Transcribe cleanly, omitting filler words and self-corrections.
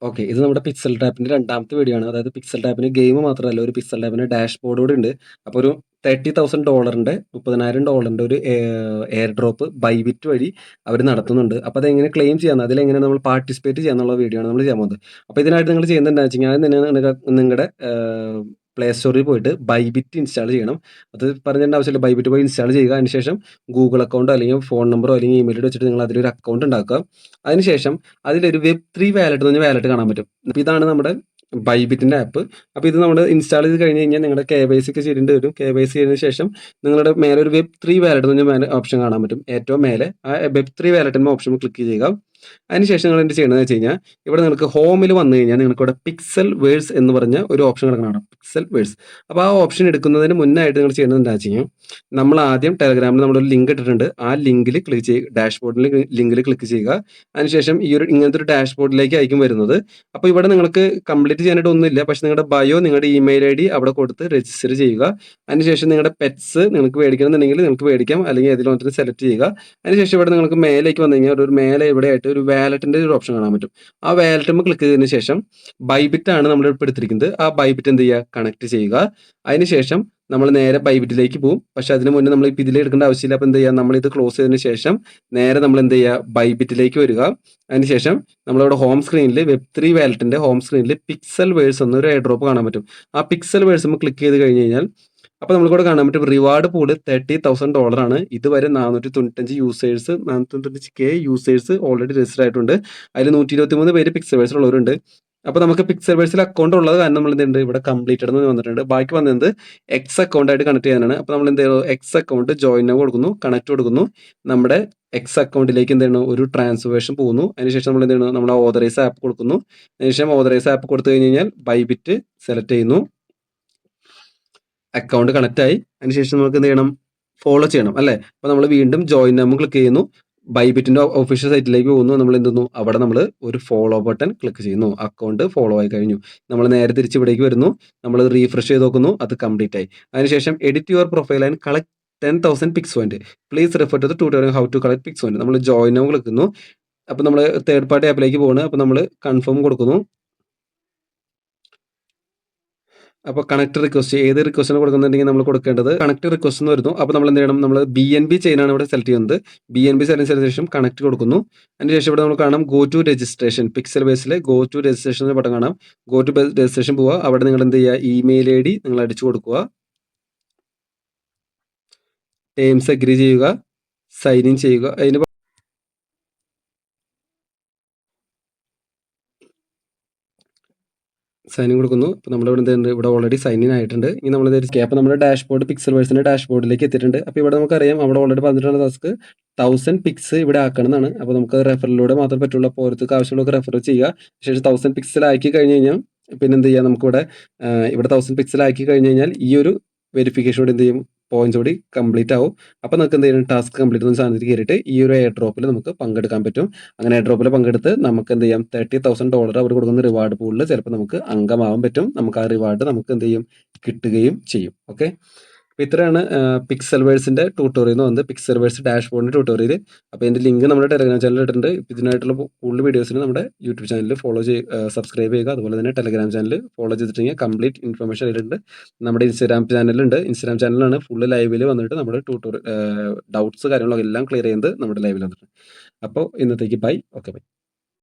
Okay. ഇത് നമ്മുടെ pixel ടാപ്പിന്റെ രണ്ടാമത്തെ വീഡിയോ ആണ്. അതായത് പിക്സൽ ടാപ്പിന് ഗെയിം മാത്രമല്ല, ഒരു പിക്സൽ ടാപ്പിന് ഡാഷ്ബോർഡ് കൂടി ഉണ്ട്. അപ്പോൾ ഒരു $30,000 $30,000 ഒരു എയർ ഡ്രോപ്പ് ബൈബിറ്റ് വഴി അവർ നടത്തുന്നുണ്ട്. അപ്പോൾ അതെങ്ങനെ ക്ലെയിം ചെയ്യാന്ന്, അതിലെങ്ങനെ നമ്മൾ പാർട്ടിസിപ്പേറ്റ് ചെയ്യാന്നുള്ള വീഡിയോ ആണ് നമ്മൾ ചെയ്യാൻ പോകുന്നത്. അപ്പോൾ ഇതിനായിട്ട് നിങ്ങൾ ചെയ്യുന്നത് എന്താണെന്ന് വെച്ച് കഴിഞ്ഞാൽ, നിങ്ങളുടെ പ്ലേ സ്റ്റോറിൽ പോയിട്ട് ബൈബിറ്റ് ഇൻസ്റ്റാൾ ചെയ്യണം. അത് പറഞ്ഞതിൻ്റെ ആവശ്യമില്ല. ബൈബിറ്റ് പോയി ഇൻസ്റ്റാൾ ചെയ്യുക. അതിനുശേഷം ഗൂഗിൾ അക്കൗണ്ടോ അല്ലെങ്കിൽ ഫോൺ നമ്പറോ അല്ലെങ്കിൽ ഇമെയിലോ വെച്ചിട്ട് നിങ്ങൾ അതിലൊരു അക്കൗണ്ട് ഉണ്ടാക്കുക. അതിനുശേഷം അതിലൊരു വെബ്3 വാലറ്റ് എന്ന് പറഞ്ഞ വാലറ്റ് കാണാൻ പറ്റും. അപ്പോൾ ഇതാണ് നമ്മുടെ ബൈബിറ്റിന്റെ ആപ്പ്. അപ്പോൾ ഇത് നമ്മൾ ഇൻസ്റ്റാൾ ചെയ്ത് കഴിഞ്ഞ് കഴിഞ്ഞാൽ നിങ്ങളുടെ KYC ഒക്കെ ചെയ്യേണ്ടി വരും. KYC ചെയ്തതിന് ശേഷം നിങ്ങളുടെ മേലെ ഒരു വെബ്3 വാലറ്റ് എന്ന് പറഞ്ഞ ഓപ്ഷൻ കാണാൻ പറ്റും. ഏറ്റവും മേലെ ആ വെബ്3 വാലറ്റ് എന്ന ഓപ്ഷൻ ക്ലിക്ക് ചെയ്യുക. അതിനുശേഷം നിങ്ങൾ എന്ത് ചെയ്യണമെന്ന് വെച്ച് കഴിഞ്ഞാൽ, ഇവിടെ നിങ്ങൾക്ക് ഹോമിൽ വന്നു കഴിഞ്ഞാൽ നിങ്ങൾക്ക് ഇവിടെ പിക്സൽ വേഴ്സ് എന്ന് പറഞ്ഞ ഒരു ഓപ്ഷൻ കിടക്കണം. Pixelverse. അപ്പോൾ ആ ഓപ്ഷൻ എടുക്കുന്നതിന് മുന്നായിട്ട് നിങ്ങൾ ചെയ്യേണ്ടത് എന്താ വെച്ച് കഴിഞ്ഞാൽ, നമ്മൾ ആദ്യം ടെലഗ്രാമിൽ നമ്മളൊരു ലിങ്ക് ഇട്ടിട്ടുണ്ട്. ആ ലിങ്കിൽ ക്ലിക്ക് ചെയ്യുക. ഡാഷ്ബോർഡിൽ ലിങ്കിൽ ക്ലിക്ക് ചെയ്യുക. അതിനുശേഷം ഇങ്ങനത്തെ ഒരു ഡാഷ്ബോർഡിലേക്ക് ആയിരിക്കും വരുന്നത്. അപ്പോൾ ഇവിടെ നിങ്ങൾക്ക് കംപ്ലീറ്റ് ചെയ്യാനായിട്ട് ഒന്നുമില്ല. പക്ഷേ നിങ്ങളുടെ ബയോ, നിങ്ങളുടെ ഇമെയിൽ ID അവിടെ കൊടുത്ത് രജിസ്റ്റർ ചെയ്യുക. അതിനുശേഷം നിങ്ങളുടെ പെറ്റ്സ് നിങ്ങൾക്ക് മേടിക്കണമെന്നുണ്ടെങ്കിൽ നിങ്ങൾക്ക് മേടിക്കാം. അല്ലെങ്കിൽ ഏതെങ്കിലും ഒന്നിന് സെലക്ട് ചെയ്യുക. അതിനുശേഷം ഇവിടെ നിങ്ങൾക്ക് മേലേക്ക് വന്നു കഴിഞ്ഞാൽ ഒരു മേലെ ഇവിടെ ആയിട്ട് ഒരു വാലറ്റിന്റെ ഒരു ഓപ്ഷൻ കാണാൻ പറ്റും. ആ വാലറ്റുമ്പോൾ ക്ലിക്ക് ചെയ്തതിന് ശേഷം ബൈബിറ്റ് ആണ് നമ്മൾ ഇപ്പോൾ എടുത്തിരിക്കുന്നത്. ആ ബൈബിറ്റ് എന്ത് ചെയ്യുക, കണക്ട് ചെയ്യുക. അതിനുശേഷം നമ്മൾ നേരെ ബൈബിറ്റിലേക്ക് പോകും. പക്ഷെ അതിന് മുന്നേ നമ്മൾ ഇപ്പോൾ ഇതിൽ എടുക്കേണ്ട ആവശ്യമില്ല. അപ്പോൾ എന്ത് ചെയ്യുക, നമ്മൾ ഇത് ക്ലോസ് ചെയ്തതിന് ശേഷം നേരെ നമ്മൾ എന്ത് ചെയ്യുക, ബൈബിറ്റിലേക്ക് വരിക. അതിനുശേഷം നമ്മളിവിടെ ഹോം സ്ക്രീനിൽ വെബ്3 വാലറ്റിന്റെ ഹോം സ്ക്രീനിൽ പിക്സൽ വേഴ്സ് എന്നൊരു എയർ ഡ്രോപ്പ് കാണാൻ പറ്റും. ആ പിക്സൽ വേഴ്സ് നമ്മൾ ക്ലിക്ക് ചെയ്ത് കഴിഞ്ഞ് കഴിഞ്ഞാൽ, അപ്പോൾ നമ്മൾക്കിവിടെ കാണാൻ പറ്റും റിവാർഡ് പൂള് $30,000 ആണ്. ഇതുവരെ 495K യൂസേഴ്സ് ഓൾറെഡി രജിസ്റ്റർ ആയിട്ടുണ്ട്. അതിൽ 123 പേര് പിക്സൽ വേഴ്സിൽ ഉള്ളവരുണ്ട്. അപ്പോൾ നമുക്ക് പിക്സൽ വേഴ്സിൽ അക്കൗണ്ട് ഉള്ളത് കാരണം നമ്മൾ എന്തുണ്ട്, ഇവിടെ കംപ്ലീറ്റഡ് എന്ന് വന്നിട്ടുണ്ട്. ബാക്കി വന്നത് എക്സ് അക്കൗണ്ട് ആയിട്ട് കണക്ട് ചെയ്യാനാണ്. അപ്പോൾ നമ്മൾ എന്ത് ചെയ്യുന്നു, എക്സ് അക്കൗണ്ട് ജോയിൻ കൊടുക്കുന്നു, കണക്ട് കൊടുക്കുന്നു. നമ്മുടെ എക്സ് അക്കൗണ്ടിലേക്ക് എന്ത് ചെയ്യണം, ഒരു ട്രാൻസ്ഫോർമേഷൻ പോകുന്നു. അതിനുശേഷം നമ്മൾ എന്ത് ചെയ്യണം, നമ്മുടെ ഓതറൈസ് ആപ്പ് കൊടുക്കുന്നു. അതിനുശേഷം ഓതറൈസ് ആപ്പ് കൊടുത്തു കഴിഞ്ഞ് കഴിഞ്ഞാൽ ബൈബിറ്റ് സെലക്ട് ചെയ്യുന്നു. അക്കൗണ്ട് കണക്ട് ആയി. അതിനുശേഷം നമുക്ക് എന്ത് ചെയ്യണം, ഫോളോ ചെയ്യണം അല്ലേ. അപ്പോൾ നമ്മൾ വീണ്ടും ജോയിൻ നമ്മൾ ക്ലിക്ക് ചെയ്യുന്നു. ബൈബിറ്റിന്റെ ഒഫീഷ്യൽ സൈറ്റിലേക്ക് പോകുന്നു. നമ്മൾ എന്ത് ചെയ്യുന്നു, അവിടെ നമ്മൾ ഒരു ഫോളോ ബട്ടൺ ക്ലിക്ക് ചെയ്യുന്നു. അക്കൗണ്ട് ഫോളോ ആയി കഴിഞ്ഞു. നമ്മൾ നേരെ തിരിച്ച് ഇവിടേക്ക് വരുന്നു. നമ്മൾ റീഫ്രഷ് ചെയ്ത് നോക്കുന്നു, അത് കംപ്ലീറ്റ് ആയി. അതിനുശേഷം edit your profile and collect 10,000 pix point. Please refer to the tutorial how to collect pix point. നമ്മൾ ജോയിൻ ക്ലിക്കുന്നു. അപ്പോൾ നമ്മൾ തേർഡ് പാർട്ടി ആപ്പിലേക്ക് പോകുന്നു. അപ്പോൾ നമ്മൾ കൺഫേം കൊടുക്കുന്നു. അപ്പോൾ കണക്ട് റിക്വസ്റ്റ്, ഏത് റിക്വസ്റ്റാണ് കൊടുക്കുന്നുണ്ടെങ്കിൽ നമ്മൾ കൊടുക്കേണ്ടത് കണക്ട് റിക്വസ്റ്റ് എന്ന് വരുന്നു. അപ്പോൾ നമ്മൾ എന്ത് ചെയ്യണം, നമ്മൾ BNB ചെയിനാണ് ഇവിടെ സെലക്ട് ചെയ്യുന്നത്. BNB സെലക്ട് ചെയ്തതിനു ശേഷം കണക്ട് കൊടുക്കുന്നു. അതിനുശേഷം ഇവിടെ നമ്മൾ കാണാം ഗോ ടു രജിസ്ട്രേഷൻ. പിക്സൽ ബേസിൽ ഗോ ടു രജിസ്ട്രേഷൻ ബട്ടൺ കാണാം. ഗോ ടു രജിസ്ട്രേഷൻ പോവുക. അവിടെ നിങ്ങൾ എന്ത് ചെയ്യുക, ഇമെയിൽ ID നിങ്ങൾ അടിച്ചു കൊടുക്കുക. ടേംസ് അഗ്രി ചെയ്യുക, സൈൻ ഇൻ ചെയ്യുക. അതിന് സൈൻ ഇൻ കൊടുക്കുന്നു. അപ്പോൾ നമ്മളിവിടെ എന്തുണ്ട്, ഇവിടെ ഓൾറെഡി സൈൻ ഇൻ ആയിട്ടുണ്ട്. ഇനി നമ്മൾ അപ്പോൾ നമ്മുടെ ഡാഷ്ബോർഡ് പിക്സൽ വേഴ്സിന്റെ ഡാഷ്ബോർഡിലേക്ക് എത്തിയിട്ടുണ്ട്. അപ്പോൾ ഇവിടെ നമുക്കറിയാം അവിടെ ഓൾറെഡി പറഞ്ഞിട്ടുള്ള ടാസ്ക് 1000 പിക്സ് ഇവിടെ ആക്കണം എന്നാണ്. അപ്പോൾ നമുക്ക് റെഫറിലൂടെ മാത്രമേ പറ്റുള്ളൂ. അപ്പോൾ ഓരോരുത്തർക്ക് ആവശ്യമുള്ളവർക്ക് റെഫർ ചെയ്യുക. ശേഷം 1000 പിക്സൽ ആക്കി കഴിഞ്ഞ് കഴിഞ്ഞാൽ പിന്നെ എന്ത് ചെയ്യുക, നമുക്കിവിടെ ഇവിടെ 1000 പിക്സൽ ആക്കി കഴിഞ്ഞ് കഴിഞ്ഞാൽ ഈ ഒരു വെരിഫിക്കേഷൻ കൂടി എന്ത് ചെയ്യും, പോയിന്റ്സ് കൂടി കംപ്ലീറ്റ് ആവും. അപ്പോൾ നമുക്ക് എന്ത് ചെയ്യണം, ടാസ്ക് കംപ്ലീറ്റ് ചെയ്യുന്ന സാധനത്തിൽ കയറിയിട്ട് ഈ ഒരു എയർ ഡ്രോപ്പിൽ നമുക്ക് പങ്കെടുക്കാൻ പറ്റും. അങ്ങനെ എയർ ഡ്രോപ്പിൽ പങ്കെടുത്ത് നമുക്ക് എന്ത് ചെയ്യാം, $30,000 അവർ കൊടുക്കുന്ന റിവാർഡ് പൂളിൽ ചിലപ്പോൾ നമുക്ക് അംഗമാവാൻ പറ്റും. നമുക്ക് ആ റിവാർഡ് നമുക്ക് എന്ത് ചെയ്യും, കിട്ടുകയും ചെയ്യും. ഓക്കെ. അപ്പോൾ ഇത്രയാണ് പിക്സൽ വേഴ്സിന്റെ ട്യൂട്ടോറിയൽ എന്ന് പറയുന്നത്, പിക്സൽ വേഴ്സ് ഡാഷ്ബോർഡിന്റെ ട്യൂട്ടോറിയൽ. അപ്പോൾ ഇതിന്റെ ലിങ്ക് നമ്മുടെ ടെലഗ്രാം ചാനലിൽ ഇട്ടിട്ടുണ്ട്. ഇതിനായിട്ടുള്ള കൂടുതൽ വീഡിയോസിന് നമ്മുടെ യൂട്യൂബ് ചാനൽ സബ്സ്ക്രൈബ് ചെയ്യുക. അതുപോലെ തന്നെ ടെലഗ്രാം ചാനൽ ഫോളോ ചെയ്തിട്ടുണ്ടെങ്കിൽ കംപ്ലീറ്റ് ഇൻഫർമേഷൻ അതിലുണ്ട്. നമ്മുടെ ഇൻസ്റ്റാഗ്രാം ചാനലുണ്ട്. ഇൻസ്റ്റാഗ്രാം ചാനലാണ് ഫുള്ള് ലൈവിൽ വന്നിട്ട് നമ്മുടെ ഡൗട്ട്സ് കാര്യങ്ങളൊക്കെ എല്ലാം ക്ലിയർ ചെയ്യുന്നത് നമ്മുടെ ലൈവിൽ വന്നിട്ട്. അപ്പോൾ ഇന്നത്തേക്ക് ബൈ. Okay bye.